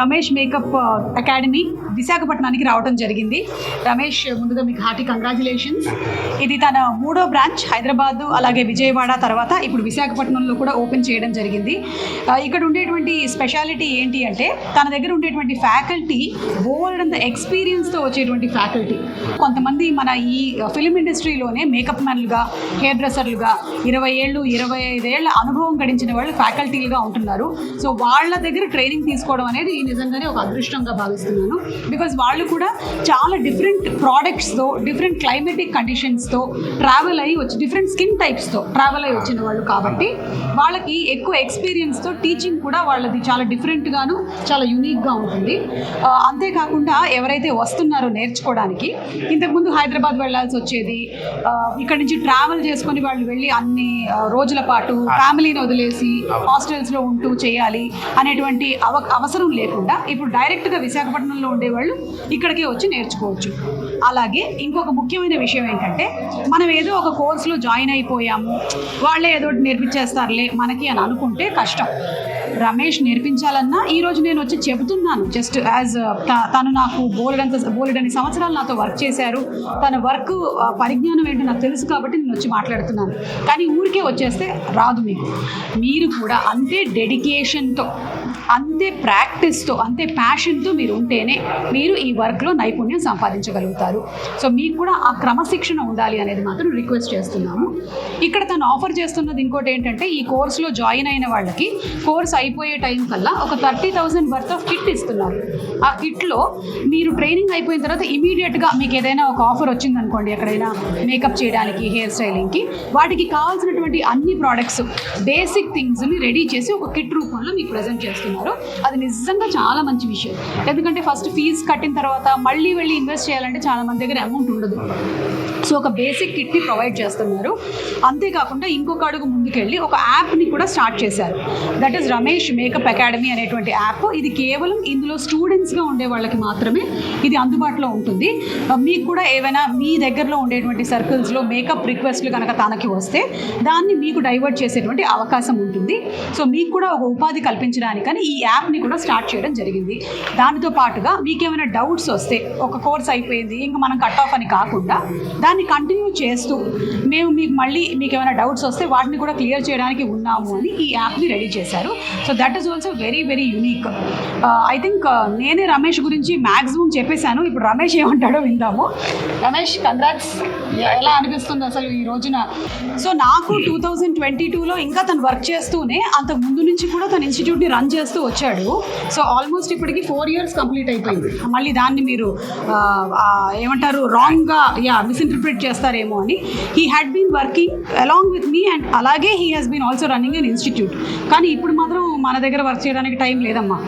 Ramesh makeup academy విశాఖపట్నానికి రావడం జరిగింది. రమేష్, ముందుగా మీకు హార్టీ కంగ్రాచులేషన్స్. ఇది తన 3వ బ్రాంచ్ హైదరాబాద్, అలాగే విజయవాడ, తర్వాత ఇప్పుడు విశాఖపట్నంలో కూడా ఓపెన్ చేయడం జరిగింది. ఇక్కడ ఉండేటువంటి స్పెషాలిటీ ఏంటి అంటే తన దగ్గర ఉండేటువంటి ఫ్యాకల్టీ బోల్డ్ అంత ఎక్స్పీరియన్స్తో వచ్చేటువంటి ఫ్యాకల్టీ. కొంతమంది మన ఈ ఫిల్మ్ ఇండస్ట్రీలోనే మేకప్ మ్యాన్లుగా, హెయిర్ డ్రెస్సర్లుగా 20 ఏళ్ళు 25 ఏళ్ళ అనుభవం గడించిన వాళ్ళు ఫ్యాకల్టీలుగా ఉంటున్నారు. సో వాళ్ళ దగ్గర ట్రైనింగ్ తీసుకోవడం అనేది నిజంగానే ఒక అదృష్టంగా భావిస్తున్నాను. బికాజ్ వాళ్ళు కూడా చాలా డిఫరెంట్ ప్రోడక్ట్స్తో, డిఫరెంట్ క్లైమేటిక్ కండిషన్స్తో ట్రావెల్ అయ్యి వచ్చి, డిఫరెంట్ స్కిన్ టైప్స్తో ట్రావెల్ అయ్యి వచ్చిన వాళ్ళు కాబట్టి వాళ్ళకి ఎక్కువ ఎక్స్పీరియన్స్తో టీచింగ్ కూడా వాళ్ళది చాలా డిఫరెంట్గాను, చాలా యూనిక్గా ఉంటుంది. అంతేకాకుండా ఎవరైతే వస్తున్నారో నేర్చుకోవడానికి, ఇంతకుముందు హైదరాబాద్ వెళ్ళాల్సి వచ్చేది, ఇక్కడ నుంచి ట్రావెల్ చేసుకొని వాళ్ళు వెళ్ళి అన్ని రోజుల పాటు ఫ్యామిలీని వదిలేసి హాస్టల్స్లో ఉంటూ చేయాలి అనేటువంటి అవసరం లేకుండా ఇప్పుడు డైరెక్ట్గా విశాఖపట్నంలో ఉండేవాళ్ళు ఇక్కడికే వచ్చి నేర్చుకోవచ్చు. అలాగే ఇంకొక ముఖ్యమైన విషయం ఏంటంటే, మనం ఏదో ఒక కోర్సులో జాయిన్ అయిపోయాము, వాళ్ళే ఏదో నేర్పించేస్తారులే మనకి అని అనుకుంటే కష్టం. రమేష్ నేర్పించాలన్నా ఈరోజు నేను వచ్చి చెబుతున్నాను, జస్ట్ యాజ్ తను నాకు బోలెడని సంవత్సరాలు నాతో వర్క్ చేశారు, తన వర్క్ పరిజ్ఞానం ఏంటో నాకు తెలుసు కాబట్టి నేను వచ్చి మాట్లాడుతున్నాను. కానీ ఊరికే వచ్చేస్తే రాదు. మీరు కూడా అంతే డెడికేషన్తో, అంతే ప్రాక్టీస్తో, అంతే ప్యాషన్తో మీరు ఉంటేనే మీరు ఈ వర్క్లో నైపుణ్యం సంపాదించగలుగుతారు. సో మీకు కూడా ఆ క్రమశిక్షణ ఉండాలి అనేది మాత్రం రిక్వెస్ట్ చేస్తున్నాము. ఇక్కడ తను ఆఫర్ చేస్తున్నది ఇంకోటి ఏంటంటే, ఈ కోర్సులో జాయిన్ అయిన వాళ్ళకి కోర్స్ అయిపోయే టైం కల్లా ఒక 30,000 వర్త్ ఆఫ్ కిట్ ఇస్తున్నారు. ఆ కిట్లో మీరు ట్రైనింగ్ అయిపోయిన తర్వాత ఇమీడియట్గా మీకు ఏదైనా ఒక ఆఫర్ వచ్చిందనుకోండి, ఎక్కడైనా మేకప్ చేయడానికి, హెయిర్ స్టైలింగ్కి, వాటికి కావాల్సినటువంటి అన్ని ప్రోడక్ట్స్, బేసిక్ థింగ్స్ని రెడీ చేసి ఒక కిట్ రూపంలో మీకు ప్రజెంట్ చేస్తున్నారు. అది నిజంగా చాలా మంచి విషయం. ఎందుకంటే ఫస్ట్ ఫీజు కట్టిన తర్వాత మళ్ళీ వెళ్ళి ఇన్వెస్ట్ చేయాలంటే చాలా మంది దగ్గర అమౌంట్ ఉండదు. సో ఒక బేసిక్ కిట్ని ప్రొవైడ్ చేస్తున్నారు. అంతేకాకుండా ఇంకొక అడుగు ముందుకెళ్ళి ఒక యాప్ని కూడా స్టార్ట్ చేశారు. That is Ramesh makeup academy అనేటువంటి యాప్. ఇది కేవలం ఇందులో స్టూడెంట్స్గా ఉండే వాళ్ళకి మాత్రమే ఇది అందుబాటులో ఉంటుంది. మీకు కూడా ఏవైనా మీ దగ్గరలో ఉండేటువంటి సర్కిల్స్లో మేకప్ రిక్వెస్ట్లు కనుక తనకి వస్తే దాన్ని మీకు డైవర్ట్ చేసేటువంటి అవకాశం ఉంటుంది. సో మీకు కూడా ఒక ఉపాధి కల్పించడానికని ఈ యాప్ని కూడా స్టార్ట్ చేయడం జరిగింది. దానితో పాటుగా మీకేమైనా డౌట్స్ వస్తే, ఒక కోర్స్ అయిపోయింది ఇంకా మనం కట్ ఆఫ్ అని కాకుండా దాన్ని కంటిన్యూ చేస్తూ మేము మీకు ఏమైనా డౌట్స్ వస్తే వాటిని కూడా క్లియర్ చేయడానికి ఉన్నాము అని ఈ యాప్ని రెడీ చేశారు. So that is also very very unique. I think నేనే రమేష్ గురించి మ్యాక్సిమం చెప్పేశాను. ఇప్పుడు రమేష్ ఏమంటాడో విందాము. రమేష్, కంగ్రాట్స్. ఎలా అనిపిస్తుంది అసలు ఈ రోజున? సో నాకు 2022లో ఇంకా తను వర్క్ చేస్తూనే, అంతకు ముందు నుంచి కూడా తన ఇన్స్టిట్యూట్ని రన్ చేస్తూ వచ్చాడు. సో ఆల్మోస్ట్ ఇప్పటికి 4 years కంప్లీట్ అయిపోయింది. మళ్ళీ దాన్ని మీరు ఏమంటారు, రాంగ్గా మిస్ఇంటర్ప్రిట్ చేస్తారేమో అని. He had been working along with me and అలాగే he has been also running an institute. కానీ ఇప్పుడు మాత్రం మన దగ్గర వర్క్ చేయడానికి టైం లేదమ్మా,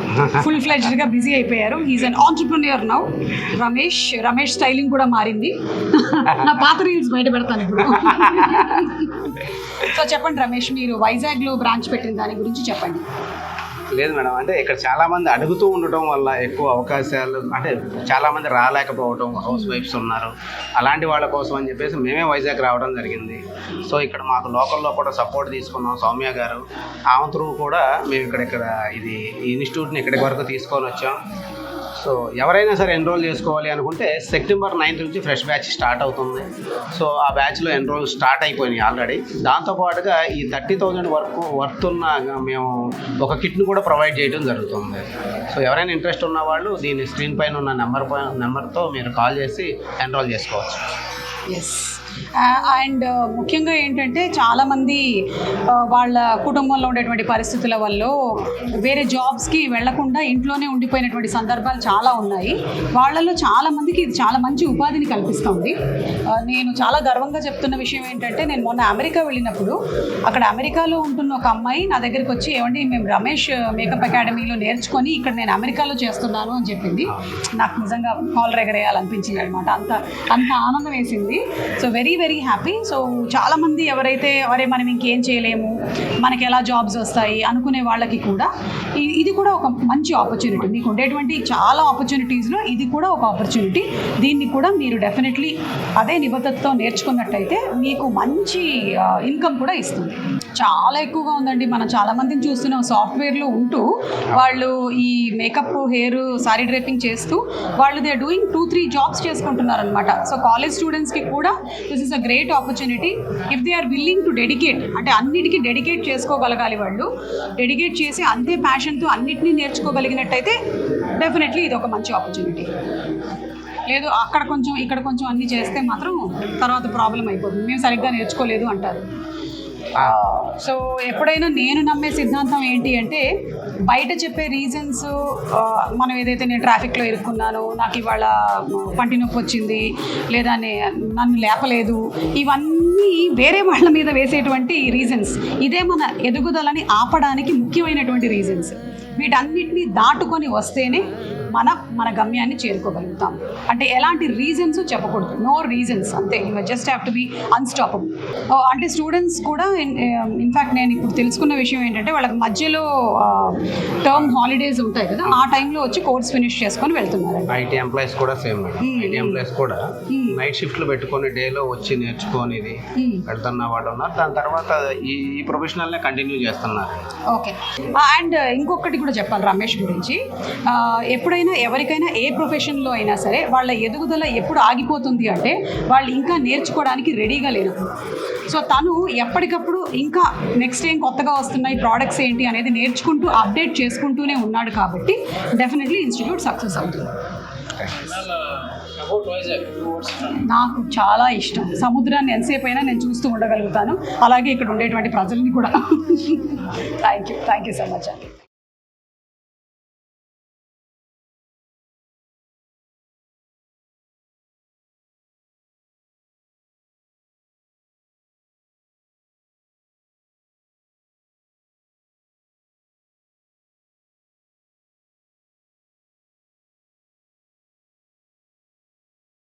ఫుల్ ఫ్లెడ్జ్డ్గా బిజీ అయిపోయారు. He's an entrepreneur now. Ramesh styling కూడా మారింది. నా పాత రీల్స్ బయట పెడతాను ఇప్పుడు. సో చెప్పండి రమేష్, మీరు వైజాగ్లో బ్రాంచ్ పెట్టిన దాని గురించి చెప్పండి. లేదు మేడం, అంటే ఇక్కడ చాలామంది అడుగుతూ ఉండటం వల్ల ఎక్కువ అవకాశాలు, అంటే చాలామంది రాలేకపోవడం, హౌస్ వైఫ్స్ ఉన్నారు, అలాంటి వాళ్ళ కోసం అని చెప్పేసి మేమే వైజాగ్ రావడం జరిగింది. సో ఇక్కడ మాకు లోకల్లో కూడా సపోర్ట్ తీసుకున్నాం. సౌమ్య గారు, ఆమె త్రూ కూడా మేము ఇక్కడ ఇది ఇన్స్టిట్యూట్ని ఇక్కడికి వరకు తీసుకొని వచ్చాం. సో ఎవరైనా సరే ఎన్రోల్ చేసుకోవాలి అనుకుంటే September 9th నుంచి ఫ్రెష్ బ్యాచ్ స్టార్ట్ అవుతుంది. సో ఆ బ్యాచ్లో ఎన్రోల్ స్టార్ట్ అయిపోయినాయి ఆల్రెడీ. దాంతోపాటుగా ఈ 30,000 వర్త్ ఉన్న మేము ఒక కిట్ను కూడా ప్రొవైడ్ చేయడం జరుగుతుంది. సో ఎవరైనా ఇంట్రెస్ట్ ఉన్న వాళ్ళు దీని స్క్రీన్ పైన ఉన్న నెంబర్తో మీరు కాల్ చేసి ఎన్రోల్ చేసుకోవచ్చు. ఎస్. అండ్ ముఖ్యంగా ఏంటంటే చాలామంది వాళ్ళ కుటుంబంలో ఉండేటువంటి పరిస్థితుల వల్ల వేరే జాబ్స్కి వెళ్లకుండా ఇంట్లోనే ఉండిపోయినటువంటి సందర్భాలు చాలా ఉన్నాయి. వాళ్ళలో చాలామందికి ఇది చాలా మంచి ఉపాధిని కల్పిస్తుంది. నేను చాలా గర్వంగా చెప్తున్న విషయం ఏంటంటే, నేను మొన్న అమెరికా వెళ్ళినప్పుడు అక్కడ అమెరికాలో ఉంటున్న ఒక అమ్మాయి నా దగ్గరికి వచ్చి, ఏమండి మేము రమేష్ మేకప్ అకాడమీలో నేర్చుకొని ఇక్కడ నేను అమెరికాలో చేస్తున్నాను అని చెప్పింది. నాకు నిజంగా కాల్ ఎగరేయాలనిపించింది అనమాట. అంత ఆనందం వేసింది. So very very happy. So చాలామంది ఎవరైతే మనం ఇంకేం చేయలేము, మనకి ఎలా జాబ్స్ వస్తాయి అనుకునే వాళ్ళకి కూడా ఇది కూడా ఒక మంచి ఆపర్చునిటీ. మీకు ఉండేటువంటి చాలా ఆపర్చునిటీస్లో ఇది కూడా ఒక ఆపర్చునిటీ. దీన్ని కూడా మీరు డెఫినెట్లీ అదే నిబద్ధతతో నేర్చుకున్నట్టయితే మీకు మంచి ఇన్కమ్ కూడా ఇస్తుంది. చాలా ఎక్కువగా ఉందండి. మనం చాలా మందిని చూస్తున్నాం సాఫ్ట్వేర్లో ఉంటూ వాళ్ళు ఈ మేకప్, హెయిర్, సారీ డ్రేపింగ్ చేస్తూ వాళ్ళు దే ఆర్ డూయింగ్ 2-3 జాబ్స్ చేసుకుంటున్నారు అనమాట. సో కాలేజ్ స్టూడెంట్స్కి కూడా this is a great opportunity if they are willing to dedicate. అంటే అన్నిటికీ డెడికేట్ చేసుకోగలగాలి వాళ్ళు. డెడికేట్ చేసి అంతే ప్యాషన్తో అన్నిటినీ నేర్చుకోగలిగినట్టయితే డెఫినెట్లీ ఇది ఒక మంచి ఆపర్చునిటీ. లేదు అక్కడ కొంచెం ఇక్కడ కొంచెం అన్నీ చేస్తే మాత్రం తర్వాత ప్రాబ్లం అయిపోతుంది, మేము సరిగ్గా నేర్చుకోలేదు అంటారు. సో ఎప్పుడైనా నేను నమ్మే సిద్ధాంతం ఏంటి అంటే బయట చెప్పే రీజన్స్, మనం ఏదైతే నేను ట్రాఫిక్లో ఇరుక్కున్నాను, నాకు ఇవాళ పంటి నొప్పి వచ్చింది, లేదా నన్ను లేపలేదు, ఇవన్నీ వేరే వాళ్ళ మీద వేసేటువంటి రీజన్స్. ఇదే మన ఎదుగుదలని ఆపడానికి ముఖ్యమైనటువంటి రీజన్స్. వీటన్నిటిని దాటుకొని వస్తేనే మన గమ్యాన్ని చేరుకోగలుగుతాం. అంటే ఎలాంటి రీజన్స్ చెప్పకూడదు, నో రీజన్స్, అంతే. You just have to be unstoppable. అంటే స్టూడెంట్స్ కూడా ఇన్ఫ్యాక్ట్ నేను ఇప్పుడు తెలుసుకున్న విషయం ఏంటంటే వాళ్ళకి మధ్యలో టర్మ్ హాలిడేస్ ఉంటాయి కదా, ఆ టైంలో వచ్చి కోర్స్ ఫినిష్ చేసుకొని వెళ్తున్నారు. ఐటీ ఎంప్లాయీస్ కూడా సేమ్ మేడం. ఐటీ ఎంప్లాయీస్ కూడా నైట్ షిఫ్ట్లు పెట్టుకొని డేలో వచ్చి నేర్చుకొని వెళ్తున్న వాళ్ళు ఉన్నారు. దాని తర్వాత ఈ ప్రొఫెషనల్నే కంటిన్యూ చేస్తున్నారు. ఓకే. అండ్ ఇంకొకటి కూడా చెప్పాలి రమేష్ గురించి. ఎప్పుడైనా ఎవరికైనా ఏ ప్రొఫెషన్లో అయినా సరే వాళ్ళ ఎదుగుదల ఎప్పుడు ఆగిపోతుంది అంటే వాళ్ళు ఇంకా నేర్చుకోవడానికి రెడీగా లేరు. సో తను ఎప్పటికప్పుడు ఇంకా నెక్స్ట్ ఏం కొత్తగా వస్తున్నాయి, ప్రోడక్ట్స్ ఏంటి అనేది నేర్చుకుంటూ అప్డేట్ చేసుకుంటూనే ఉన్నాడు. కాబట్టి డెఫినెట్లీ ఇన్స్టిట్యూట్ సక్సెస్ అవుతుంది. నాకు చాలా ఇష్టం. సముద్రాన్ని ఎంతసేపు అయినా నేను చూస్తూ ఉండగలుగుతాను, అలాగే ఇక్కడ ఉండేటువంటి ప్రజల్ని కూడా. థ్యాంక్ యూ సో మచ్ అండి.